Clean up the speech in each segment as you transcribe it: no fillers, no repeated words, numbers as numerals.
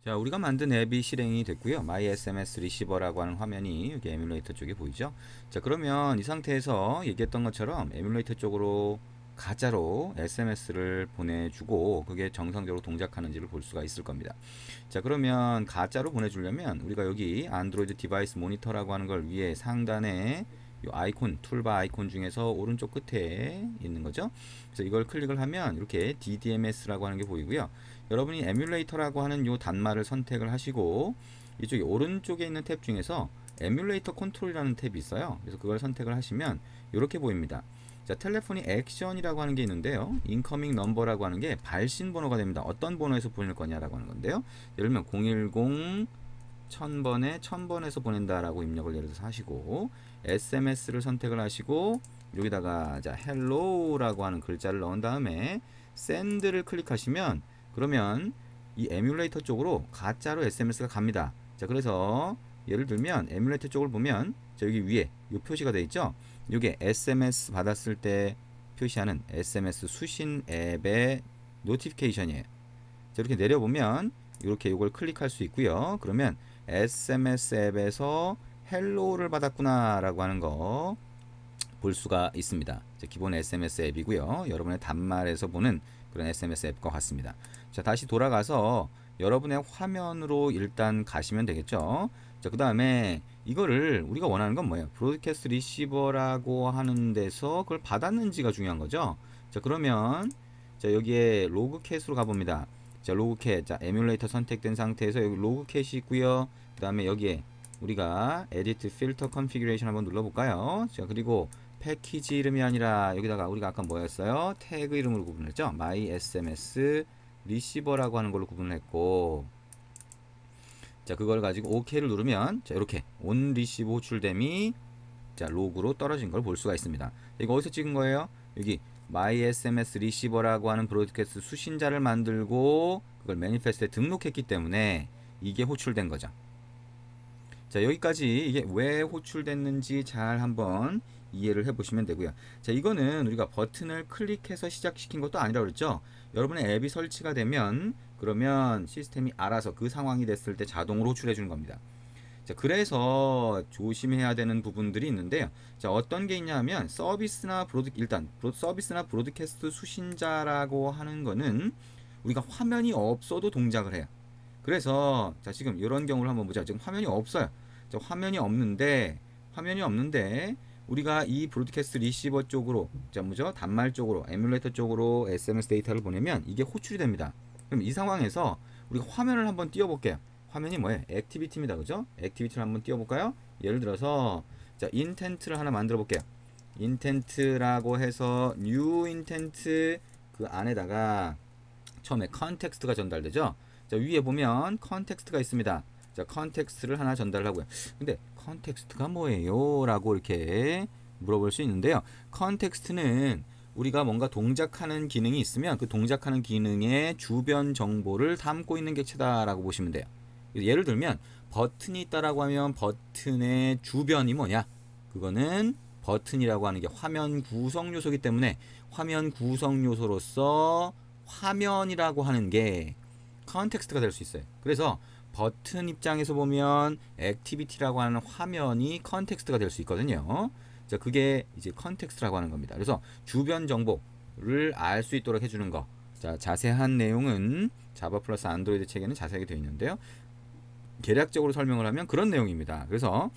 자, 우리가 만든 앱이 실행이 됐고요. My SMS 리시버라고 하는 화면이 여기 에뮬레이터 쪽에 보이죠. 자, 그러면 이 상태에서 얘기했던 것처럼 에뮬레이터 쪽으로 가짜로 SMS를 보내주고 그게 정상적으로 동작하는지를 볼 수가 있을 겁니다. 자, 그러면 가짜로 보내주려면 우리가 여기 안드로이드 디바이스 모니터라고 하는 걸 위에 상단에 이 아이콘, 툴바 아이콘 중에서 오른쪽 끝에 있는 거죠. 그래서 이걸 클릭을 하면 이렇게 DDMS라고 하는 게 보이고요. 여러분이 에뮬레이터라고 하는 요 단말을 선택을 하시고 이쪽에 오른쪽에 있는 탭 중에서 에뮬레이터 컨트롤이라는 탭이 있어요. 그래서 그걸 선택을 하시면 이렇게 보입니다. 자, 텔레폰이 액션이라고 하는 게 있는데요. 인커밍 넘버라고 하는 게 발신 번호가 됩니다. 어떤 번호에서 보낼 거냐라고 하는 건데요. 예를 들면 010 1000번에 1000번에서 보낸다라고 입력을 예를 들어서 하시고 SMS를 선택을 하시고 여기다가 자 hello라고 하는 글자를 넣은 다음에 send를 클릭하시면 그러면 이 에뮬레이터 쪽으로 가짜로 SMS가 갑니다. 자, 그래서 예를 들면 에뮬레이터 쪽을 보면 자, 여기 위에 이 표시가 되어 있죠. 이게 SMS 받았을 때 표시하는 SMS 수신 앱의 노티피케이션이에요. 자, 이렇게 내려보면 이렇게 이걸 클릭할 수 있고요. 그러면 SMS 앱에서 헬로우를 받았구나 라고 하는 거 볼 수가 있습니다. 기본 SMS 앱이고요. 여러분의 단말에서 보는 그런 SMS 앱과 같습니다. 자, 다시 돌아가서 여러분의 화면으로 일단 가시면 되겠죠. 자, 그 다음에 이거를 우리가 원하는 건 뭐예요? 브로드캐스트 리시버라고 하는 데서 그걸 받았는지가 중요한 거죠. 자, 그러면 자, 여기에 로그캣으로 가봅니다. 자, 로그캣. 자, 에뮬레이터 선택된 상태에서 여기 로그캣이 있고요. 그 다음에 여기에 우리가 에디트 필터 컨피규레이션 한번 눌러볼까요? 자, 그리고 패키지 이름이 아니라 여기다가 우리가 아까 뭐였어요? 태그 이름으로 구분했죠? My SMS 리시버라고 하는 걸로 구분을 했고, 자, 그걸 가지고 OK를 누르면 자, 이렇게 온 리시버 호출됨이 자, 로그로 떨어진 걸 볼 수가 있습니다. 이거 어디서 찍은 거예요? 여기 My SMS 리시버라고 하는 브로드캐스트 수신자를 만들고 그걸 매니페스트에 등록했기 때문에 이게 호출된 거죠. 자, 여기까지 이게 왜 호출됐는지 잘 한번 이해를 해보시면 되고요. 자, 이거는 우리가 버튼을 클릭해서 시작시킨 것도 아니라 그랬죠. 여러분의 앱이 설치가 되면 그러면 시스템이 알아서 그 상황이 됐을 때 자동으로 호출해 주는 겁니다. 자, 그래서 조심해야 되는 부분들이 있는데요. 자, 어떤 게 있냐면 서비스나 브로드캐스트 수신자라고 하는 거는 우리가 화면이 없어도 동작을 해요. 그래서 자, 지금 이런 경우를 한번 보자. 지금 화면이 없어요. 자, 화면이 없는데 우리가 이 브로드캐스트 리시버 쪽으로 자, 뭐죠? 단말 쪽으로 에뮬레이터 쪽으로 SMS 데이터를 보내면 이게 호출이 됩니다. 그럼 이 상황에서 우리가 화면을 한번 띄워 볼게요. 화면이 뭐예요? 액티비티입니다. 그죠? 액티비티를 한번 띄워볼까요? 예를 들어서 자, 인텐트를 하나 만들어 볼게요. 인텐트라고 해서 new 인텐트 그 안에다가 처음에 컨텍스트가 전달되죠. 자, 위에 보면 컨텍스트가 있습니다. 자, 컨텍스트를 하나 전달하고요. 근데 컨텍스트가 뭐예요? 라고 이렇게 물어볼 수 있는데요. 컨텍스트는 우리가 뭔가 동작하는 기능이 있으면 그 동작하는 기능의 주변 정보를 담고 있는 객체다라고 보시면 돼요. 예를 들면 버튼이 있다라고 하면 버튼의 주변이 뭐냐? 그거는 버튼이라고 하는 게 화면 구성 요소이기 때문에 화면 구성 요소로서 화면이라고 하는 게 컨텍스트가 될 수 있어요. 그래서 버튼 입장에서 보면 액티비티라고 하는 화면이 컨텍스트가 될 수 있거든요. 자, 그게 이제 컨텍스트라고 하는 겁니다. 그래서 주변 정보를 알 수 있도록 해주는 거. 자, 자세한 내용은 자바 플러스 안드로이드 책에는 자세하게 되어 있는데요. 계략적으로 설명을 하면 그런 내용입니다. 그래서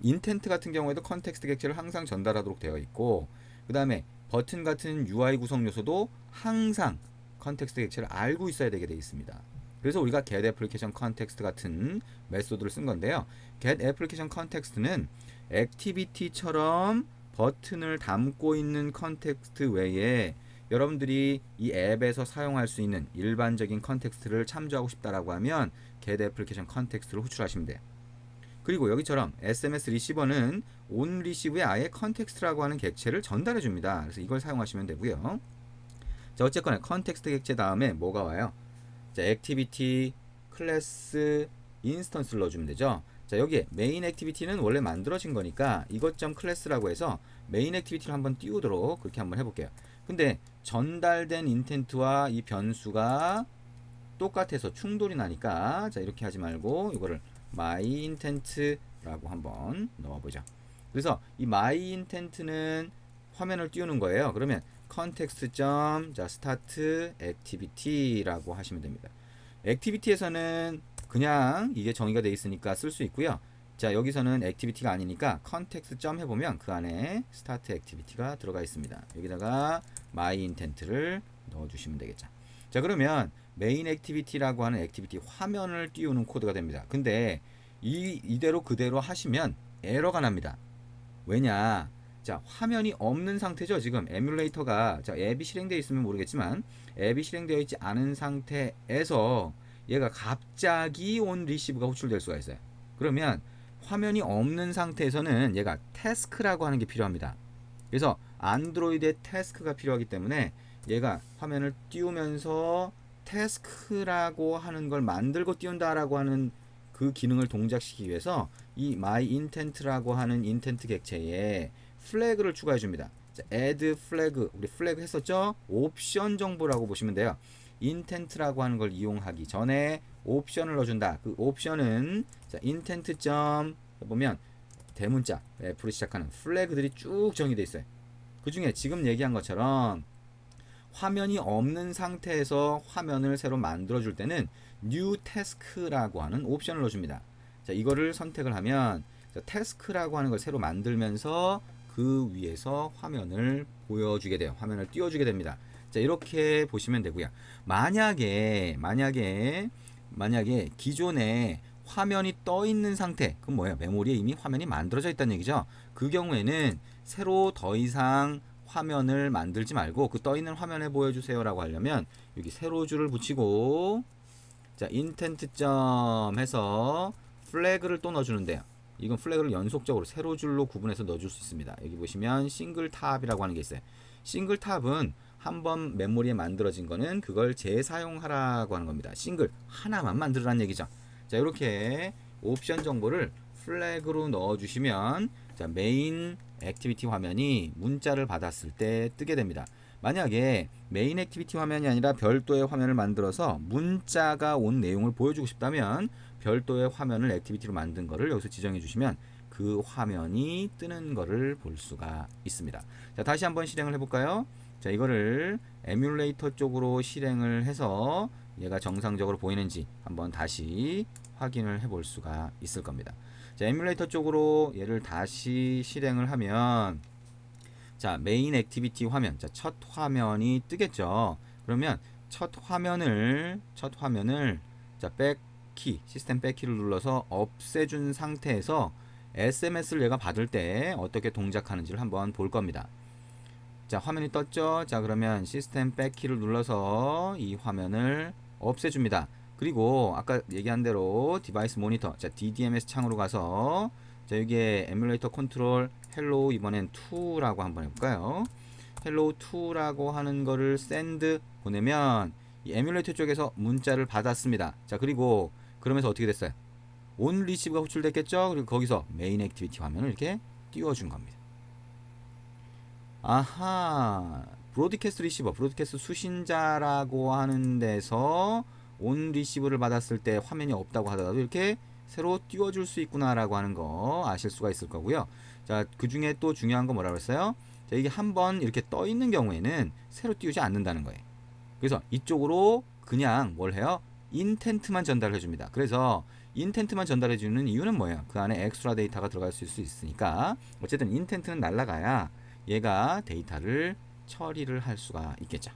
인텐트 같은 경우에도 컨텍스트 객체를 항상 전달하도록 되어 있고, 그 다음에 버튼 같은 UI 구성 요소도 항상 컨텍스트 객체를 알고 있어야 되게 되어 있습니다. 그래서 우리가 get application context 같은 메소드를 쓴 건데요. get application context는 액티비티처럼 버튼을 담고 있는 컨텍스트 외에 여러분들이 이 앱에서 사용할 수 있는 일반적인 컨텍스트를 참조하고 싶다라고 하면 get application context를 호출하시면 돼요. 그리고 여기처럼 SMS 리시버는 on receive에 아예 컨텍스트라고 하는 객체를 전달해 줍니다. 그래서 이걸 사용하시면 되고요. 자, 어쨌거나 컨텍스트 객체 다음에 뭐가 와요? 자, 액티비티, 클래스, 인스턴스를 넣어주면 되죠. 자, 여기에 메인 액티비티는 원래 만들어진 거니까 이것 클래스라고 해서 메인 액티비티를 한번 띄우도록 그렇게 한번 해볼게요. 근데 전달된 인텐트와 이 변수가 똑같아서 충돌이 나니까 자 이렇게 하지 말고 이거를 myIntent라고 한번 넣어보죠. 그래서 이 myIntent는 화면을 띄우는 거예요. 그러면 context 자 start activity라고 하시면 됩니다. 액티비티에서는 그냥 이게 정의가 되어 있으니까 쓸 수 있고요. 자 여기서는 액티비티가 아니니까 컨텍스트 점 해보면 그 안에 스타트 액티비티가 들어가 있습니다. 여기다가 my intent를 넣어주시면 되겠죠. 자 그러면 메인 액티비티라고 하는 액티비티 화면을 띄우는 코드가 됩니다. 근데 이대로 그대로 하시면 에러가 납니다. 왜냐? 자 화면이 없는 상태죠. 지금 에뮬레이터가 자 앱이 실행되어 있으면 모르겠지만 앱이 실행되어 있지 않은 상태에서 얘가 갑자기 온 리시브가 호출될 수가 있어요. 그러면 화면이 없는 상태에서는 얘가 태스크라고 하는 게 필요합니다. 그래서 안드로이드에 태스크가 필요하기 때문에 얘가 화면을 띄우면서 태스크라고 하는 걸 만들고 띄운다라고 하는 그 기능을 동작시키기 위해서 이 myIntent라고 하는 인텐트 객체에 플래그를 추가해 줍니다. 자, add flag, 우리 플래그 했었죠? 옵션 정보라고 보시면 돼요. intent라고 하는 걸 이용하기 전에 옵션을 넣어준다. 그 옵션은 자, intent 점 보면 대문자 F로 시작하는 플래그들이 쭉 정의되어 있어요. 그 중에 지금 얘기한 것처럼 화면이 없는 상태에서 화면을 새로 만들어 줄 때는 new task라고 하는 옵션을 넣어줍니다. 자, 이거를 선택을 하면 자, task라고 하는 걸 새로 만들면서 그 위에서 화면을 보여주게 돼요. 화면을 띄워주게 됩니다. 자, 이렇게 보시면 되고요. 만약에 기존에 화면이 떠 있는 상태, 그건 뭐예요? 메모리에 이미 화면이 만들어져 있다는 얘기죠. 그 경우에는 새로 더 이상 화면을 만들지 말고 그 떠 있는 화면에 보여주세요라고 하려면 여기 세로줄을 붙이고 자 인텐트 점 해서 플래그를 또 넣어주는데요. 이건 플래그를 연속적으로 세로줄로 구분해서 넣어줄 수 있습니다. 여기 보시면 싱글 탑이라고 하는 게 있어요. 싱글 탑은 한번 메모리에 만들어진 거는 그걸 재사용하라고 하는 겁니다. 싱글 하나만 만들으라는 얘기죠. 자 이렇게 옵션 정보를 플래그로 넣어주시면 자 메인 액티비티 화면이 문자를 받았을 때 뜨게 됩니다. 만약에 메인 액티비티 화면이 아니라 별도의 화면을 만들어서 문자가 온 내용을 보여주고 싶다면 별도의 화면을 액티비티로 만든 거를 여기서 지정해 주시면 그 화면이 뜨는 거를 볼 수가 있습니다. 자 다시 한번 실행을 해볼까요? 자 이거를 에뮬레이터 쪽으로 실행을 해서 얘가 정상적으로 보이는지 한번 다시 확인을 해볼 수가 있을 겁니다. 자 에뮬레이터 쪽으로 얘를 다시 실행을 하면 자 메인 액티비티 화면 자 첫 화면이 뜨겠죠. 그러면 첫 화면을 자 백키 시스템 백키를 눌러서 없애준 상태에서 SMS를 얘가 받을 때 어떻게 동작하는지를 한번 볼 겁니다. 자 화면이 떴죠. 자 그러면 시스템 백키를 눌러서 이 화면을 없애줍니다. 그리고 아까 얘기한 대로 디바이스 모니터 자 DDMS 창으로 가서 자 여기에 에뮬레이터 컨트롤 헬로우 이번엔 2라고 한번 해볼까요? 헬로우 2라고 하는 거를 send 보내면 이 에뮬레이터 쪽에서 문자를 받았습니다. 자 그리고 그러면서 어떻게 됐어요? 온 리시브가 호출됐겠죠? 그리고 거기서 메인 액티비티 화면을 이렇게 띄워준 겁니다. 아하 브로드캐스트 리시버 브로드캐스트 수신자라고 하는 데서 온 리시브를 받았을 때 화면이 없다고 하더라도 이렇게 새로 띄워줄 수 있구나 라고 하는 거 아실 수가 있을 거고요. 자 그 중에 또 중요한 거 뭐라고 했어요? 자 이게 한번 이렇게 떠 있는 경우에는 새로 띄우지 않는다는 거예요. 그래서 이쪽으로 그냥 뭘 해요? 인텐트만 전달해 줍니다. 그래서 인텐트만 전달해 주는 이유는 뭐예요? 그 안에 엑스트라 데이터가 들어갈 수 있으니까 어쨌든 인텐트는 날라가야 얘가 데이터를 처리를 할 수가 있겠죠.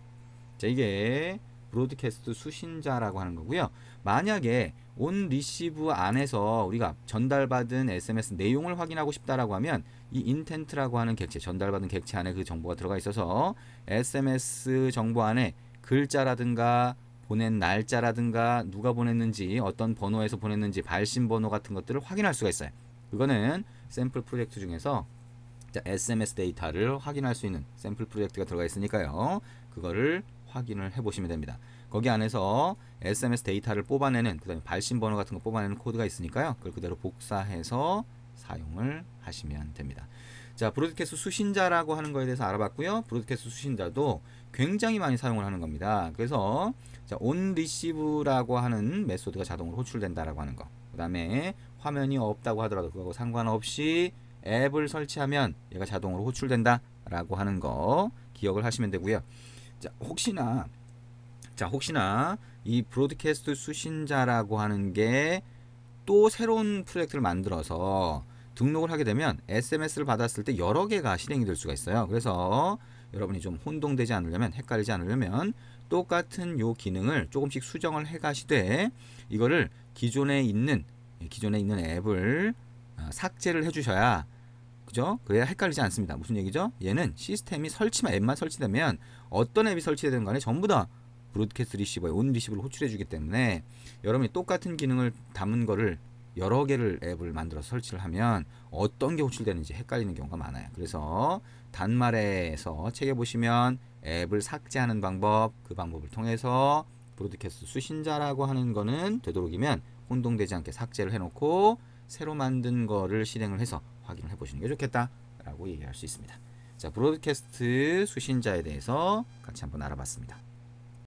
자 이게 브로드캐스트 수신자라고 하는 거고요. 만약에 온 리시브 안에서 우리가 전달받은 SMS 내용을 확인하고 싶다라고 하면 이 인텐트라고 하는 객체 전달받은 객체 안에 그 정보가 들어가 있어서 SMS 정보 안에 글자라든가 보낸 날짜라든가 누가 보냈는지 어떤 번호에서 보냈는지 발신 번호 같은 것들을 확인할 수가 있어요. 그거는 샘플 프로젝트 중에서 SMS 데이터를 확인할 수 있는 샘플 프로젝트가 들어가 있으니까요. 그거를 확인을 해 보시면 됩니다. 거기 안에서 SMS 데이터를 뽑아내는 그 다음에 발신 번호 같은 거 뽑아내는 코드가 있으니까요. 그걸 그대로 복사해서 사용을 하시면 됩니다. 자, 브로드캐스트 수신자라고 하는 거에 대해서 알아봤고요. 브로드캐스트 수신자도 굉장히 많이 사용을 하는 겁니다. 그래서 자, on receive라고 하는 메소드가 자동으로 호출된다라고 하는 거. 그 다음에 화면이 없다고 하더라도 그거하고 상관없이 앱을 설치하면 얘가 자동으로 호출된다라고 하는 거 기억을 하시면 되고요. 자, 혹시나 이 브로드캐스트 수신자라고 하는 게 또 새로운 프로젝트를 만들어서 등록을 하게 되면 SMS를 받았을 때 여러 개가 실행이 될 수가 있어요. 그래서 여러분이 좀 혼동되지 않으려면, 헷갈리지 않으려면 똑같은 요 기능을 조금씩 수정을 해 가시되 이거를 기존에 있는 앱을 삭제를 해 주셔야, 그죠? 그래야 헷갈리지 않습니다. 무슨 얘기죠? 얘는 시스템이 앱만 설치되면 어떤 앱이 설치되든 간에 전부 다 브로드캐스트 리시버에 온 리시버를 호출해 주기 때문에 여러분이 똑같은 기능을 담은 거를 여러 개를 앱을 만들어서 설치를 하면 어떤 게 호출되는지 헷갈리는 경우가 많아요. 그래서 단말에서 책에 보시면 앱을 삭제하는 방법, 그 방법을 통해서 브로드캐스트 수신자라고 하는 거는 되도록이면 혼동되지 않게 삭제를 해놓고 새로 만든 거를 실행을 해서 확인을 해보시는 게 좋겠다라고 얘기할 수 있습니다. 자, 브로드캐스트 수신자에 대해서 같이 한번 알아봤습니다.